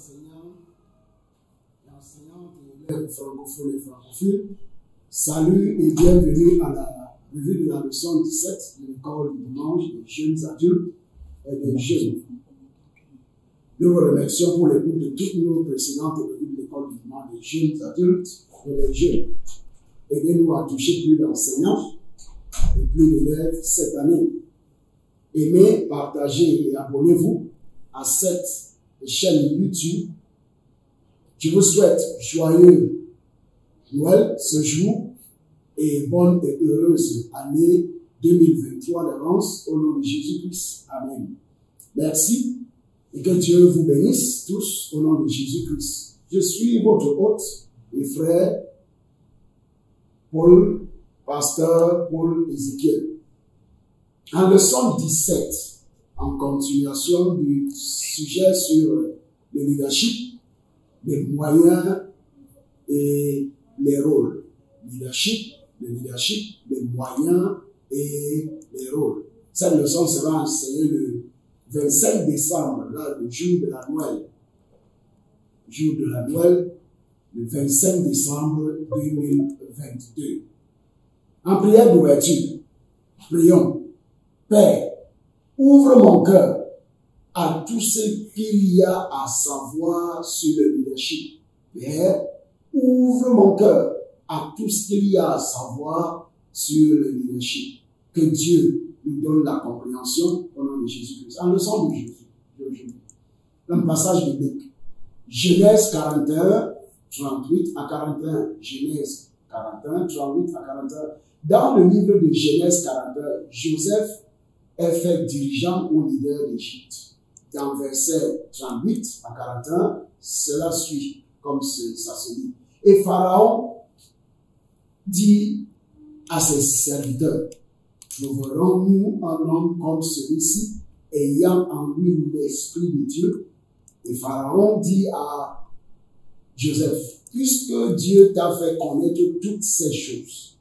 enseignants et enseignantes et élèves francophones et francophiles, salut et bienvenue à la revue de la leçon 17 de l'école du dimanche des jeunes adultes et des jeunes. Nous vous remercions pour l'écoute de toutes nos précédentes revues de l'école du dimanche des jeunes adultes et des jeunes. Aidez-nous à toucher plus d'enseignants et plus d'élèves cette année. Aimez, partagez et abonnez-vous à cette chaîne YouTube. Je vous souhaite joyeux Noël ce jour et bonne et heureuse année 2023 d'avance au nom de Jésus-Christ. Amen. Merci et que Dieu vous bénisse tous au nom de Jésus-Christ. Je suis votre hôte et frère Paul, pasteur Paul Ézéchiel. En leçon 17, en continuation du sujet sur le leadership, les moyens et les rôles. Leadership, les moyens et les rôles. Cette leçon sera enseignée le 25 décembre, là, le jour de la Noël. Jour de la Noël, le 25 décembre 2022. En prière d'ouverture, prions. Père, ouvre mon cœur à tout ce qu'il y a à savoir sur le leadership. Père, ouvre mon cœur à tout ce qu'il y a à savoir sur le leadership. Que Dieu nous donne la compréhension au nom de Jésus-Christ. En leçon de Jésus. Un passage biblique. Genèse 41, 38 à 41. Genèse 41, 38 à 41. Dans le livre de Genèse 41, Joseph est fait dirigeant ou leader d'Égypte. Dans verset 38 à 41, cela suit comme ça se dit. Et Pharaon dit à ses serviteurs, trouverons-nous un homme comme celui-ci, ayant en lui l'esprit de Dieu? Et Pharaon dit à Joseph, puisque Dieu t'a fait connaître toutes ces choses,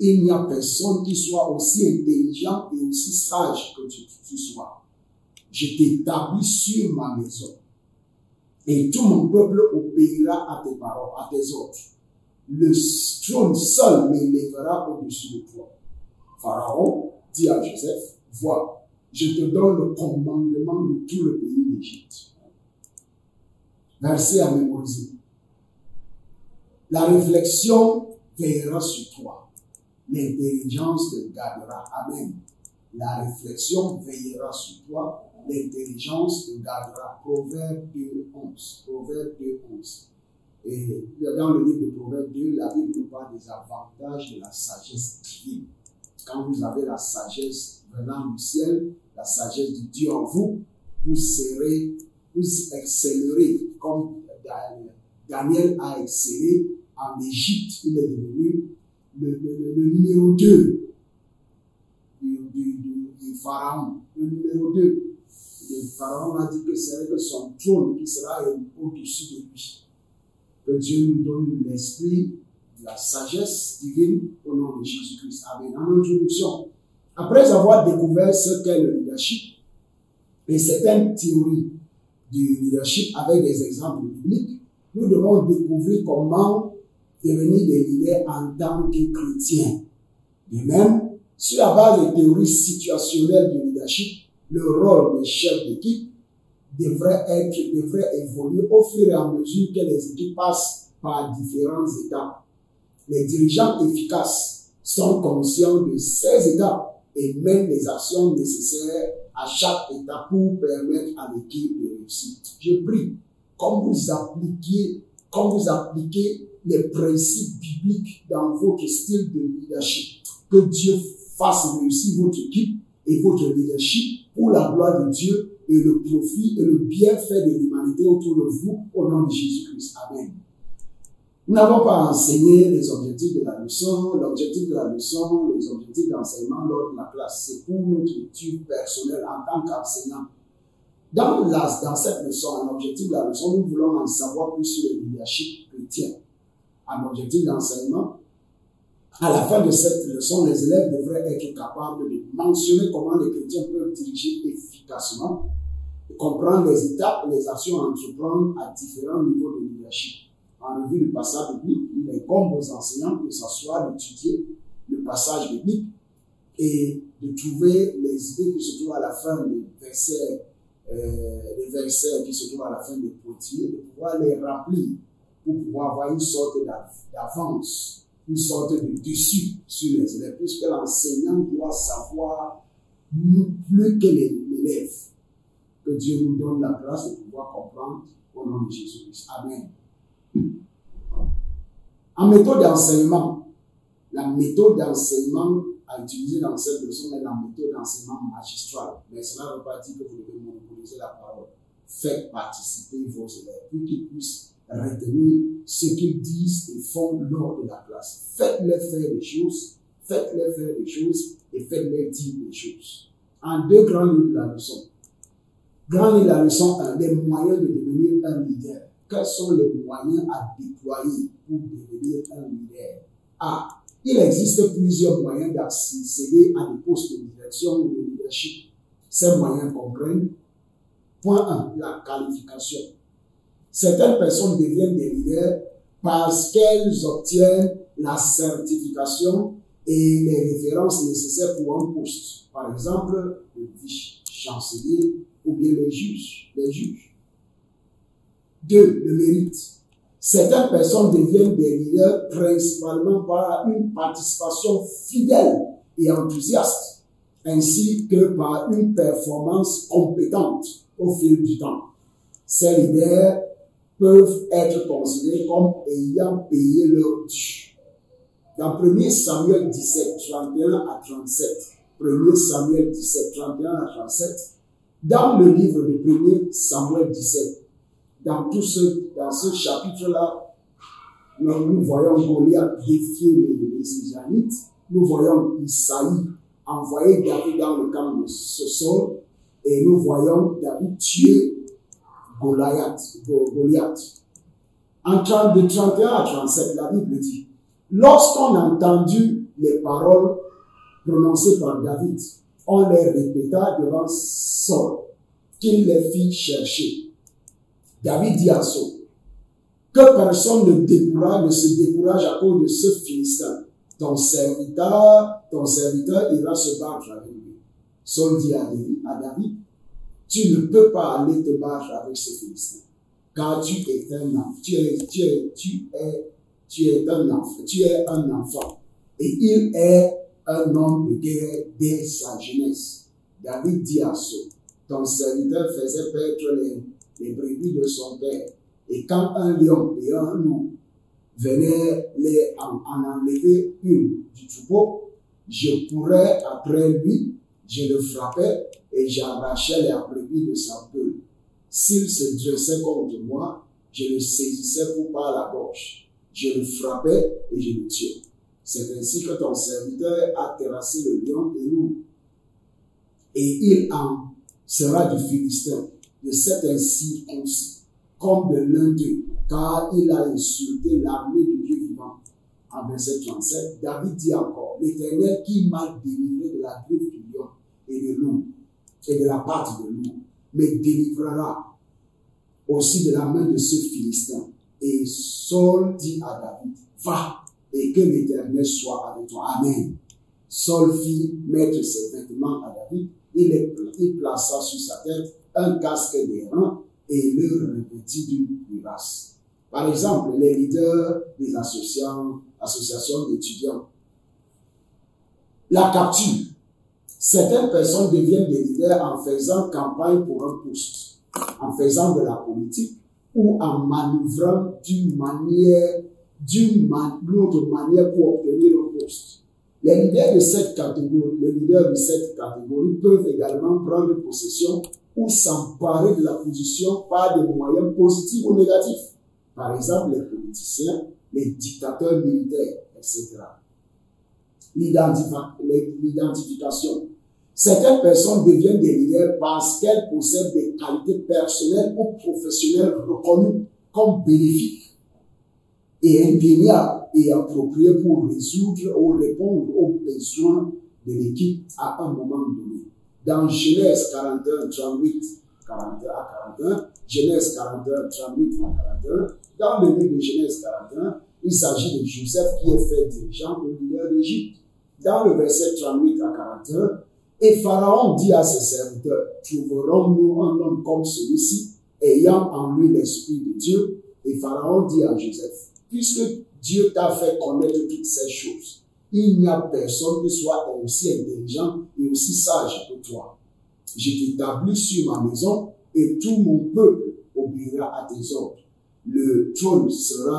il n'y a personne qui soit aussi intelligent et aussi sage que tu sois. Je t'établis sur ma maison, et tout mon peuple obéira à tes paroles, à tes ordres. Le trône seul m'élèvera au-dessus de toi. Pharaon dit à Joseph, vois, je te donne le commandement de tout le pays d'Égypte. Verset à mémoriser. La réflexion veillera sur toi. L'intelligence te gardera. Amen. La réflexion veillera sur toi. L'intelligence te gardera. Proverbe 2:11. Proverbe 2:11. Et dans le livre de Proverbe 2, la Bible nous parle des avantages de la sagesse divine. Quand vous avez la sagesse venant du ciel, la sagesse de Dieu en vous, vous excellerez comme Daniel a excellé en Égypte. Il est devenu le numéro 2 du Pharaon. Le numéro 2. Le Pharaon a dit que c'est son trône qui sera au-dessus de lui. Que Dieu nous donne l'esprit, la sagesse divine au nom de Jésus-Christ. Amen. En introduction, après avoir découvert ce qu'est le leadership et certaines théories du leadership avec des exemples bibliques, nous devons découvrir comment devenir des leaders en tant que chrétiens. De même, sur la base des théories situationnelles du leadership, le rôle des chefs d'équipe devrait évoluer au fur et à mesure que les équipes passent par différentes étapes. Les dirigeants efficaces sont conscients de ces étapes et mènent les actions nécessaires à chaque étape pour permettre à l'équipe de réussir. Je prie, comme vous appliquez les principes bibliques dans votre style de leadership, que Dieu fasse réussir votre équipe et votre leadership pour la gloire de Dieu et le profit et le bienfait de l'humanité autour de vous au nom de Jésus-Christ. Amen. Nous n'avons pas enseigné les objectifs de la leçon, l'objectif de la leçon, les objectifs d'enseignement lors de la classe. C'est pour notre étude personnelle en tant qu'enseignant. Dans cette leçon, un objectif de la leçon, nous voulons en savoir plus sur le leadership chrétien. Un objectif d'enseignement. À la fin de cette leçon, les élèves devraient être capables de mentionner comment les chrétiens peuvent diriger efficacement comprendre les étapes et les actions à entreprendre à différents niveaux de leadership. En revue du passage biblique, il incombe aux enseignants de s'asseoir, d'étudier le passage biblique et de trouver les idées qui se trouvent à la fin des versets, qui se trouvent à la fin des pointillés, de pouvoir les remplir pour pouvoir avoir une sorte d'avance, une sorte de dessus sur les élèves, puisque l'enseignant doit savoir plus que l'élève. Que Dieu nous donne la grâce de pouvoir comprendre au nom de Jésus-Christ. Amen. En méthode d'enseignement, la méthode d'enseignement à utiliser dans cette leçon est la méthode d'enseignement magistral. Mais cela ne veut pas dire que vous devez monopoliser la parole. Faites participer vos élèves pour qu'ils puissent retenir ce qu'ils disent et font lors de la classe. Faites-les faire des choses, et faites-les dire des choses. En deux grands livres de la leçon. Grand livre de la leçon 1, les moyens de devenir un leader. Quels sont les moyens à déployer pour devenir un leader? A. Il existe plusieurs moyens d'accéder à des postes de direction ou de leadership. Ces moyens comprennent: point 1, la qualification. Certaines personnes deviennent des leaders parce qu'elles obtiennent la certification et les références nécessaires pour un poste. Par exemple, le vice-chancelier ou bien les juges. 2. Le mérite. Certaines personnes deviennent des leaders principalement par une participation fidèle et enthousiaste, ainsi que par une performance compétente au fil du temps. Ces leaders peuvent être considérés comme ayant payé leur dû. Dans 1 Samuel 17, 31 à 37, 1 Samuel 17, 31 à 37, dans le livre de 1 Samuel 17, dans ce chapitre-là, nous voyons Goliath défier les Israélites, nous voyons Isaïe envoyer David dans le camp de Saul, et nous voyons David tuer Goliath. De 31 à 37, la Bible dit: lorsqu'on a entendu les paroles prononcées par David, on les répéta devant Saul, qu'il les fit chercher. David dit à Saul: que personne ne se décourage à cause de ce Philistin. Ton serviteur ira se battre avec lui. Saul dit à David: tu ne peux pas aller te battre avec ce Philistin, car tu es un enfant, et il est un homme de guerre dès sa jeunesse. David dit à Saul: ton serviteur faisait paître les brebis de son père, et quand un lion et un loup venaient en enlever une du troupeau, je courais après lui, je le frappais et j'arrachais les brebis de sa peau. S'il se dressait contre moi, je le saisissais par la gorge, je le frappais et je le tuais. C'est ainsi que ton serviteur a terrassé le lion et loup, et il en sera du Philistin, de cet incirconcis, comme de l'un d'eux, car il a insulté l'armée du Dieu vivant. En verset 37, David dit encore: l'Éternel qui m'a délivré de la griffe du lion et de loup, et de la patte de loup, me délivrera aussi de la main de ce Philistin. Et Saul dit à David: va, et que l'Éternel soit avec toi. Amen. Saul fit mettre ses vêtements à David, il plaça sur sa tête un casque d'airain et le revêtit d'une cuirasse. Par exemple, les leaders des associations d'étudiants. La capture. Certaines personnes deviennent des leaders en faisant campagne pour un poste, en faisant de la politique ou en manœuvrant d'une autre manière pour obtenir un poste. Les leaders de cette catégorie peuvent également prendre possession ou s'emparer de la position par des moyens positifs ou négatifs. Par exemple, les politiciens, les dictateurs militaires, etc. L'identification. Certaines personnes deviennent des leaders parce qu'elles possèdent des qualités personnelles ou professionnelles reconnues comme bénéfiques et indéniables et appropriées pour résoudre ou répondre aux besoins de l'équipe à un moment donné. Dans Genèse 41, 38, 41 à 41, Genèse 41, 38 à 41. Dans le livre de Genèse 41, il s'agit de Joseph qui est fait dirigeant au leader d'Égypte. Dans le verset 38 à 41, et Pharaon dit à ses serviteurs, trouverons-nous un homme comme celui-ci, ayant en lui l'esprit de Dieu? Et Pharaon dit à Joseph, puisque Dieu t'a fait connaître toutes ces choses, il n'y a personne qui soit aussi intelligent et aussi sage que toi. Je t'établis sur ma maison et tout mon peuple obéira à tes ordres. Le trône seul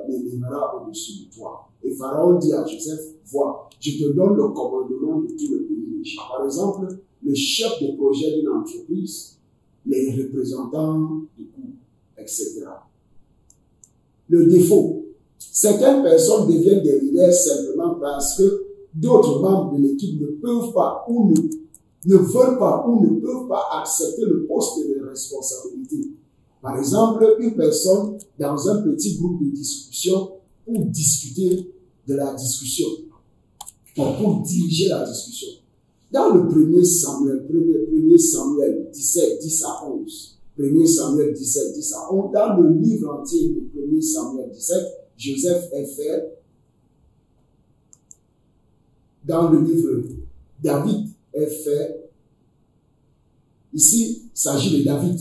m'élèvera au-dessus de toi. Et Pharaon dit à Joseph, vois, je te donne le commandement de tout le pays d'Égypte. Par exemple, le chef de projet d'une entreprise, les représentants du coût, etc. Le défaut. Certaines personnes deviennent des leaders simplement parce que d'autres membres de l'équipe ne peuvent pas ou ne veulent pas ou ne peuvent pas accepter le poste de responsabilité. Par exemple, une personne dans un petit groupe de discussion pour discuter de la discussion, pour diriger la discussion. Dans le 1er Samuel 17, 10 à 11, 1er Samuel 17, 10 à 11, dans le livre entier de 1er Samuel 17, Joseph est fait. Dans le livre, David est fait. Ici, il s'agit de David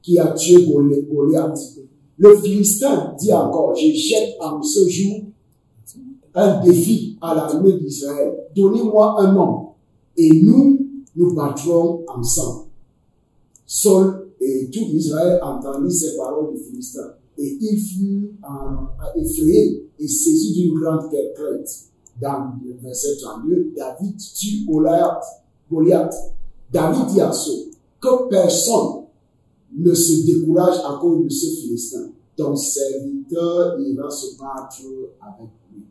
qui a tué Goliath. Le Philistin dit encore, je jette en ce jour un défi à l'armée d'Israël. Donnez-moi un homme et nous battrons ensemble. Saul et tout Israël entendit ces paroles du Philistin. Et il fut effrayé et saisi d'une grande crainte. Dans le verset 32, David tue Goliath. David dit à Saul que personne ne se décourage à cause de ce Philistin. Ton serviteur ira se battre avec lui.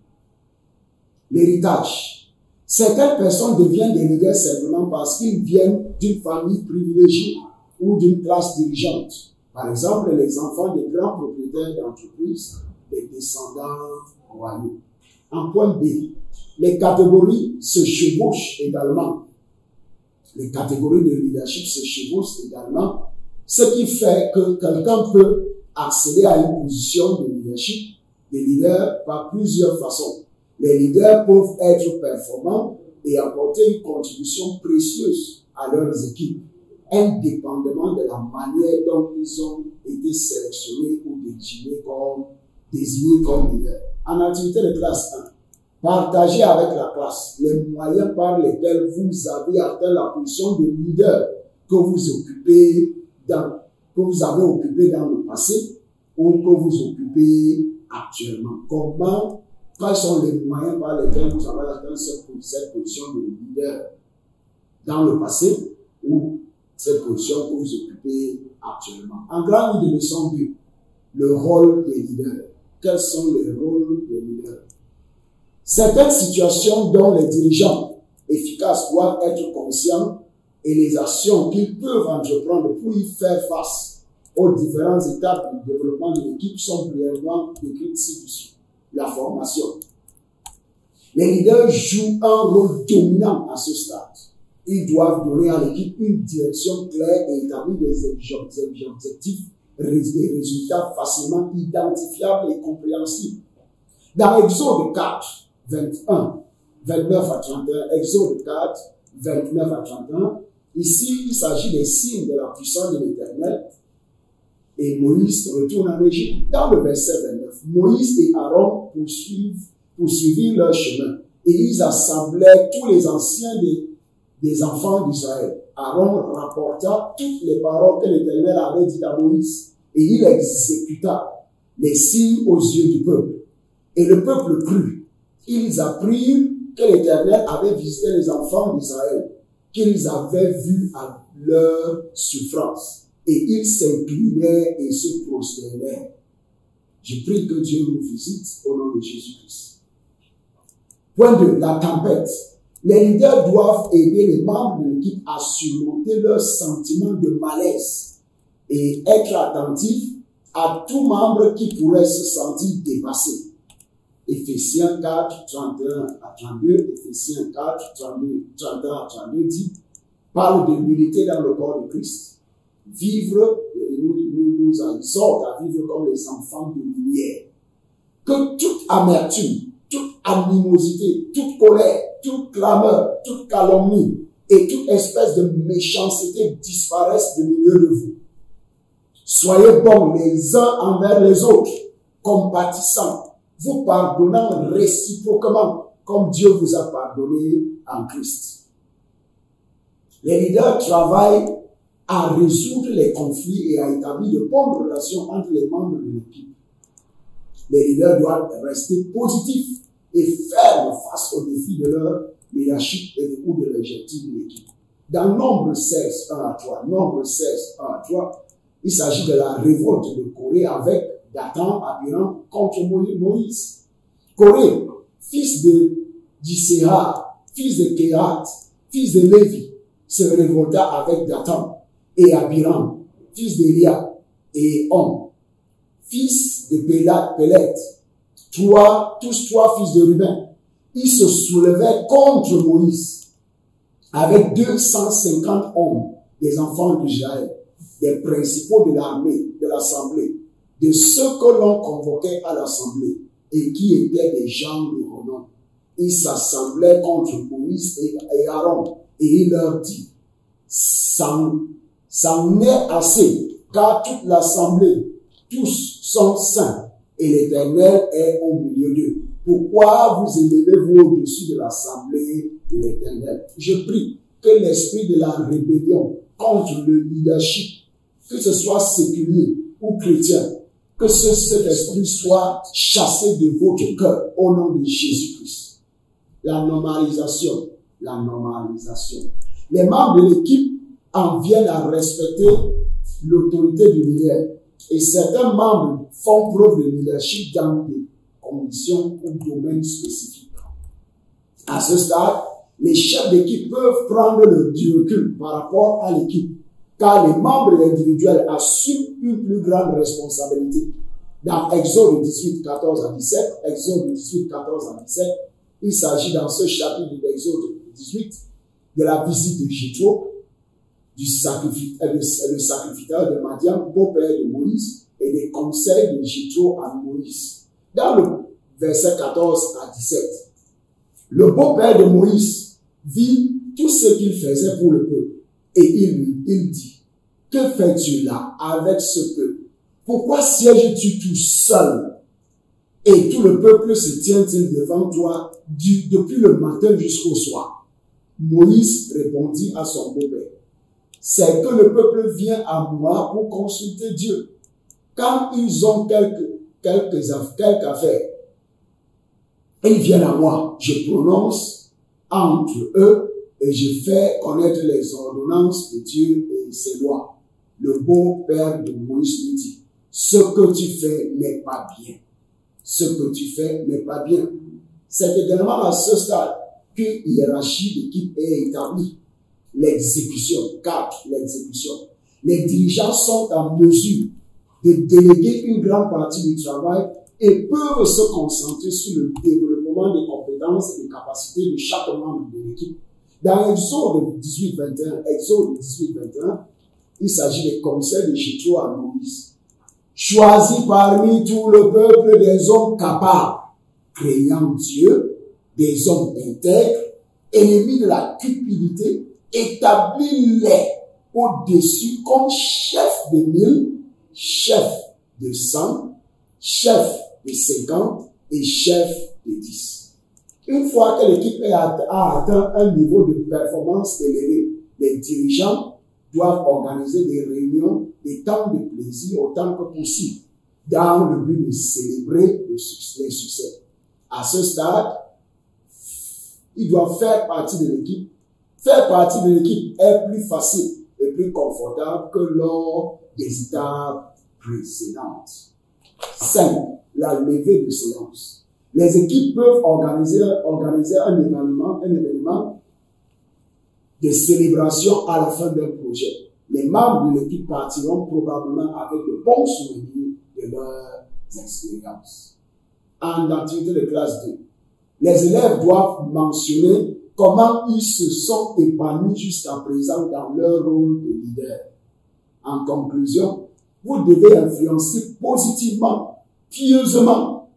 L'héritage. Certaines personnes deviennent des leaders simplement parce qu'ils viennent d'une famille privilégiée ou d'une classe dirigeante. Par exemple, les enfants des grands propriétaires d'entreprises, les descendants royaux. En point B, les catégories se chevauchent également. Les catégories de leadership se chevauchent également, ce qui fait que quelqu'un peut accéder à une position de leadership, des leaders, par plusieurs façons. Les leaders peuvent être performants et apporter une contribution précieuse à leurs équipes, indépendamment de la manière dont ils ont été sélectionnés ou désignés comme leaders. En activité de classe 1, partagez avec la classe les moyens par lesquels vous avez atteint la position de leader que vous avez occupé dans le passé ou que vous occupez actuellement. Quels sont les moyens par lesquels vous avez atteint cette position de leader dans le passé ou cette position que vous occupez actuellement. En grande ligne de leçon 2, le rôle des leaders. Quels sont les rôles des leaders? Certaines situations dont les dirigeants efficaces doivent être conscients et les actions qu'ils peuvent entreprendre pour y faire face aux différentes étapes du développement de l'équipe sont brièvement décrites ci-dessus. La formation. Les leaders jouent un rôle dominant à ce stade. Ils doivent donner à l'équipe une direction claire et établir des objectifs et résultats facilement identifiables et compréhensibles. Dans Exode 4, 29 à 31, Exode 4, 29 à 31, ici, il s'agit des signes de la puissance de l'Éternel. Et Moïse retourne en Égypte. Dans le verset 29, Moïse et Aaron poursuivirent leur chemin. Et ils assemblaient tous les anciens des enfants d'Israël. Aaron rapporta toutes les paroles que l'Éternel avait dites à Moïse. Et il exécuta les signes aux yeux du peuple. Et le peuple crut. Ils apprirent que l'Éternel avait visité les enfants d'Israël, qu'ils avaient vus à leur souffrance. Et ils s'inclinaient et se prosternèrent. Je prie que Dieu nous visite au nom de Jésus-Christ. Point 2. La tempête. Les leaders doivent aider les membres de l'équipe à surmonter leur sentiment de malaise et être attentifs à tout membre qui pourrait se sentir dépassé. Éphésiens 4, 31 à 32, Éphésiens 4, 31 à 32 dit: parle de l'unité dans le corps de Christ. Vivre, nous exhorte à vivre comme les enfants de lumière. Que toute amertume, toute animosité, toute colère, toute clameur, toute calomnie et toute espèce de méchanceté disparaissent du milieu de vous. Soyez bons les uns envers les autres, compatissants, vous pardonnant réciproquement, comme Dieu vous a pardonné en Christ. Les leaders travaillent à résoudre les conflits et à établir de bonnes relations entre les membres de l'équipe. Les leaders doivent rester positifs et fermes face aux défis de leur leadership et ou de l'objectif de l'équipe. Dans Nombre 16, 1 à 3, Nombre 16, 1 à 3, il s'agit de la révolte de Corée avec Dathan, Abiram contre Moïse. Corée, fils de Diséha, fils de Kéhat, fils de Lévi, se révolta avec Dathan et Abiram, fils d'Élia et Om, fils de Pélet, tous trois fils de Ruben. Ils se soulevaient contre Moïse avec 250 hommes, des enfants d'Israël, des principaux de l'armée, de l'assemblée, de ceux que l'on convoquait à l'assemblée et qui étaient des gens de renom. Ils s'assemblaient contre Moïse et Aaron et il leur dit, c'en est assez, car toute l'assemblée, tous sont saints et l'Éternel est au milieu d'eux. Pourquoi vous élevez-vous au-dessus de l'assemblée de l'Éternel? Je prie que l'esprit de la rébellion contre le leadership, que ce soit séculier ou chrétien, que cet esprit soit chassé de votre cœur au nom de Jésus-Christ. La normalisation. Les membres de l'équipe en viennent à respecter l'autorité du leader et certains membres font preuve de leadership dans des conditions ou domaines spécifiques. À ce stade, les chefs d'équipe peuvent prendre le recul par rapport à l'équipe, car les membres individuels assument une plus grande responsabilité. Dans Exode 18, 14 à 17, Exode 18, 14 à 17, il s'agit dans ce chapitre d'Exode 18 de la visite de Jéthro, le sacrificateur de Madian, beau-père de Moïse, et des conseils de Jéthro à Moïse. Dans le verset 14 à 17, le beau-père de Moïse vit tout ce qu'il faisait pour le peuple. Et il dit, que fais-tu là avec ce peuple? Pourquoi sièges-tu tout seul? Et tout le peuple se tient-il devant toi depuis le matin jusqu'au soir? Moïse répondit à son beau-père, c'est que le peuple vient à moi pour consulter Dieu. Quand ils ont quelques affaires, ils viennent à moi. Je prononce entre eux et je fais connaître les ordonnances de Dieu et ses lois. Le beau-père de Moïse lui dit, ce que tu fais n'est pas bien. Ce que tu fais n'est pas bien. C'est également à ce stade qu'une hiérarchie d'équipe est établie. L'exécution. Les dirigeants sont en mesure de déléguer une grande partie du travail et peuvent se concentrer sur le développement des compétences et des capacités de chaque membre de l'équipe. Dans Exode 18-21, il s'agit des conseils de Jéthro à Moïse. Choisis parmi tout le peuple des hommes capables, craignant Dieu, des hommes intègres, ennemis de la cupidité, établis-les au-dessus comme chefs de 1000, chefs de 100, chefs de 50 et chefs de 10. Une fois que l'équipe a atteint un niveau de performance élevé, les dirigeants doivent organiser des réunions, des temps de plaisir autant que possible, dans le but de célébrer les succès. À ce stade, ils doivent faire partie de l'équipe. Faire partie de l'équipe est plus facile et plus confortable que lors des étapes précédentes. 5. La levée de séance. Les équipes peuvent organiser un événement de célébration à la fin d'un projet. Les membres de l'équipe partiront probablement avec de bons souvenirs de leurs expériences. En activité de classe 2, les élèves doivent mentionner comment ils se sont épanouis jusqu'à présent dans leur rôle de leader. En conclusion, vous devez influencer positivement, pieusement,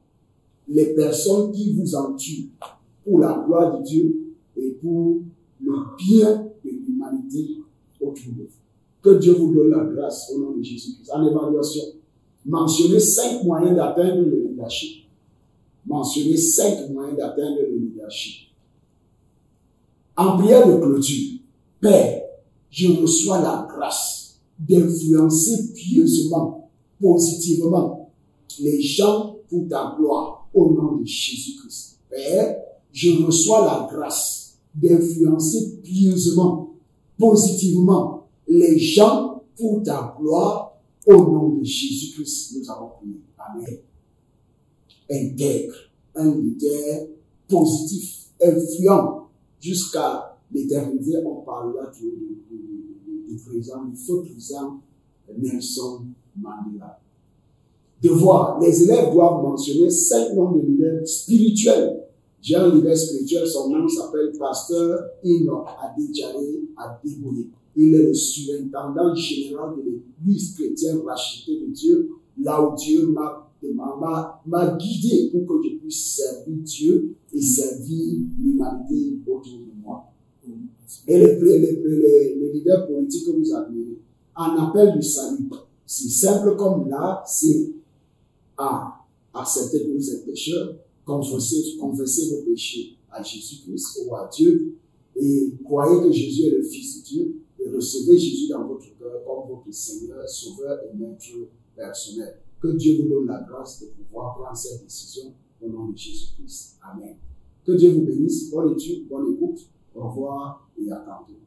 les personnes qui vous entourent pour la gloire de Dieu et pour le bien de l'humanité autour de vous. Que Dieu vous donne la grâce au nom de Jésus-Christ. En évaluation, mentionnez 5 moyens d'atteindre le leadership. Mentionnez 5 moyens d'atteindre le leadership. En prière de clôture, Père, je reçois la grâce d'influencer pieusement, positivement, les gens pour ta gloire au nom de Jésus-Christ. Père, je reçois la grâce d'influencer pieusement, positivement, les gens pour ta gloire au nom de Jésus-Christ. Nous avons prié. Amen. Intègre un leader positif, influent jusqu'à l'éternité. On parlera du président, du feu président Nelson Mandela. Devoir. Les élèves doivent mentionner 5 noms de leaders spirituels. J'ai un leader spirituel, son nom s'appelle Pasteur Enoch Adejare Adeboye. Il est le surintendant général de l'église chrétienne rachetée de Dieu, là où Dieu m'a guidé pour que je puisse servir Dieu et servir l'humanité autour de moi. Et les leaders politiques que vous admirez, en appel du salut, c'est simple comme là, c'est à accepter que vous êtes pécheurs, confesser vos péchés à Jésus-Christ ou à Dieu, et croyez que Jésus est le Fils de Dieu, et recevez Jésus dans votre cœur comme votre Seigneur, Sauveur et Maître personnel. Que Dieu vous donne la grâce de pouvoir prendre cette décision au nom de Jésus-Christ. Amen. Que Dieu vous bénisse. Bonne étude, bonne écoute. Au revoir et à tantôt.